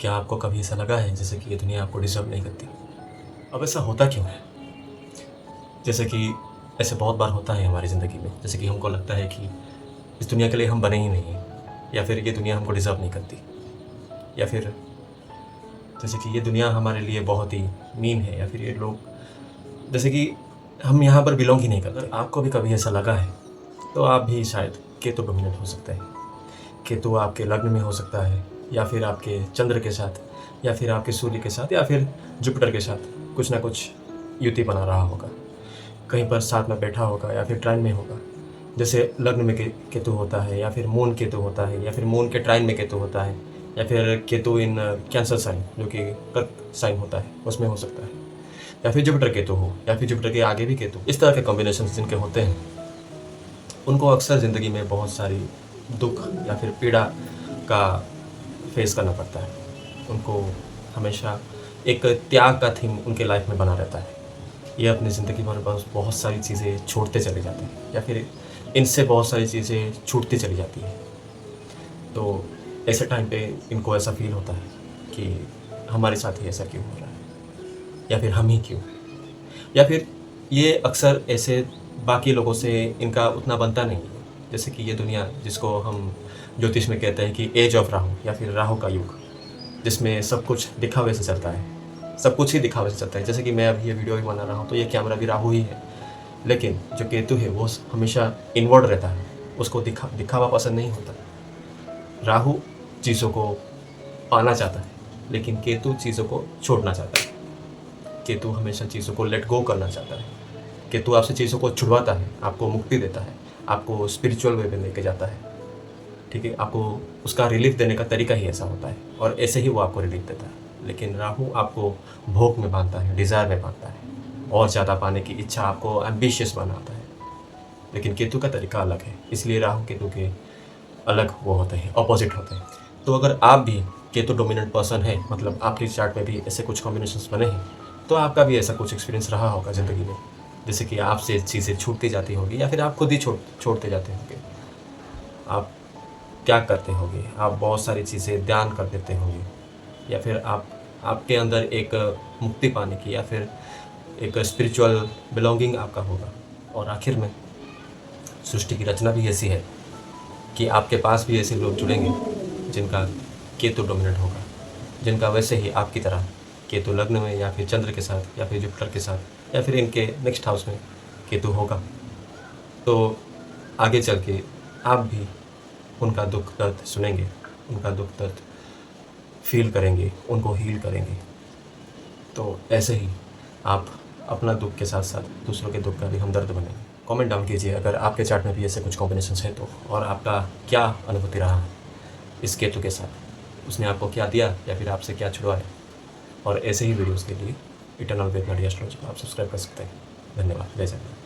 क्या आपको कभी ऐसा लगा है जैसे कि ये दुनिया आपको डिज़र्व नहीं करती? अब ऐसा होता क्यों है? जैसे कि ऐसे बहुत बार होता है हमारी ज़िंदगी में, जैसे कि हमको लगता है कि इस दुनिया के लिए हम बने ही नहीं हैं, या फिर ये दुनिया हमको डिज़र्व नहीं करती, या फिर जैसे कि ये दुनिया हमारे लिए बहुत ही मीन है, या फिर ये लोग जैसे कि हम यहाँ पर बिलोंग ही नहीं करते। अगर आपको भी कभी ऐसा लगा है, तो आप भी शायद केतु डोमिनेंट हो सकते हैं। केतु आपके लग्न में हो सकता है, या फिर आपके चंद्र के साथ, या फिर आपके सूर्य के साथ, या फिर जुपिटर के साथ कुछ ना कुछ युति बना रहा होगा। कहीं पर साथ में बैठा होगा, या फिर ट्राइन में होगा। जैसे लग्न में केतु होता है, या फिर मून केतु होता है, या फिर मून के ट्राइन में केतु होता है, या फिर केतु इन कैंसर साइन जो कि कर्क साइन होता है उसमें हो सकता है, या फिर जुपिटर केतु हो, या फिर जुपिटर के आगे भी केतु। इस तरह के कॉम्बिनेशन जिनके होते हैं उनको अक्सर ज़िंदगी में बहुत सारी दुख या फिर पीड़ा का फेस करना पड़ता है। उनको हमेशा एक त्याग का थीम उनके लाइफ में बना रहता है। ये अपनी ज़िंदगी भर बस बहुत सारी चीज़ें छोड़ते चले जाते हैं, या फिर इनसे बहुत सारी चीज़ें छूटती चली जाती हैं। तो ऐसे टाइम पे इनको ऐसा फ़ील होता है कि हमारे साथ ही ऐसा क्यों हो रहा है, या फिर हम ही क्यों, या फिर ये अक्सर ऐसे बाकी लोगों से इनका उतना बनता नहीं है। जैसे कि ये दुनिया जिसको हम ज्योतिष में कहते हैं कि एज ऑफ राहु, या फिर राहु का युग, जिसमें सब कुछ दिखावे से चलता है, सब कुछ ही दिखावे से चलता है। जैसे कि मैं अभी ये वीडियो भी बना रहा हूँ तो ये कैमरा भी राहु ही है, लेकिन जो केतु है वो हमेशा इनवर्ड रहता है, उसको दिखावा पसंद नहीं होता। राहु चीज़ों को पाना चाहता है, लेकिन केतु चीज़ों को छोड़ना चाहता है। केतु हमेशा चीज़ों को लेट गो करना चाहता है। केतु आपसे चीज़ों को छुड़वाता है, आपको मुक्ति देता है, आपको स्पिरिचुअल वे में लेके जाता है। ठीक है, आपको उसका रिलीफ देने का तरीका ही ऐसा होता है, और ऐसे ही वो आपको रिलीफ देता है। लेकिन राहु आपको भोग में बांधता है, डिज़ायर में बांधता है, और ज़्यादा पाने की इच्छा आपको एम्बिशियस बनाता है। लेकिन केतु का तरीका अलग है, इसलिए राहु केतु के अलग वो होते हैं, ऑपोजिट होते हैं। तो अगर आप भी केतु डोमिनेंट पर्सन है, मतलब आपके चार्ट में भी ऐसे कुछ कॉम्बिनेशंस बने हैं, तो आपका भी ऐसा कुछ एक्सपीरियंस रहा होगा ज़िंदगी में, जैसे कि आपसे चीज़ें छूटती जाती होगी, या फिर आप खुद ही छोड़ते जाते होंगे। आप क्या करते होंगे, आप बहुत सारी चीज़ें ध्यान कर देते होंगे, या फिर आपके अंदर एक मुक्ति पाने की, या फिर एक स्पिरिचुअल बिलोंगिंग आपका होगा। और आखिर में सृष्टि की रचना भी ऐसी है कि आपके पास भी ऐसे लोग जुड़ेंगे जिनका केतु डोमिनेंट होगा, जिनका वैसे ही आपकी तरह केतु लग्न में, या फिर चंद्र के साथ, या फिर जुपिटर के साथ, या फिर इनके नेक्स्ट हाउस में केतु होगा। तो आगे चल के आप भी उनका दुख दर्द सुनेंगे, उनका दुख दर्द फील करेंगे, उनको हील करेंगे। तो ऐसे ही आप अपना दुख के साथ साथ दूसरों के दुख का भी हमदर्द बनेंगे। कमेंट डाउन कीजिए अगर आपके चार्ट में भी ऐसे कुछ कॉम्बिनेशंस हैं तो, और आपका क्या अनुभूति रहा है इस केतु के साथ, उसने आपको क्या दिया या फिर आपसे क्या छुड़वाया। और ऐसे ही वीडियोज़ के लिए इटर्नल वेद एस्ट्रोलॉजी को आप सब्सक्राइब कर सकते हैं। धन्यवाद। जय जगन्नाथ।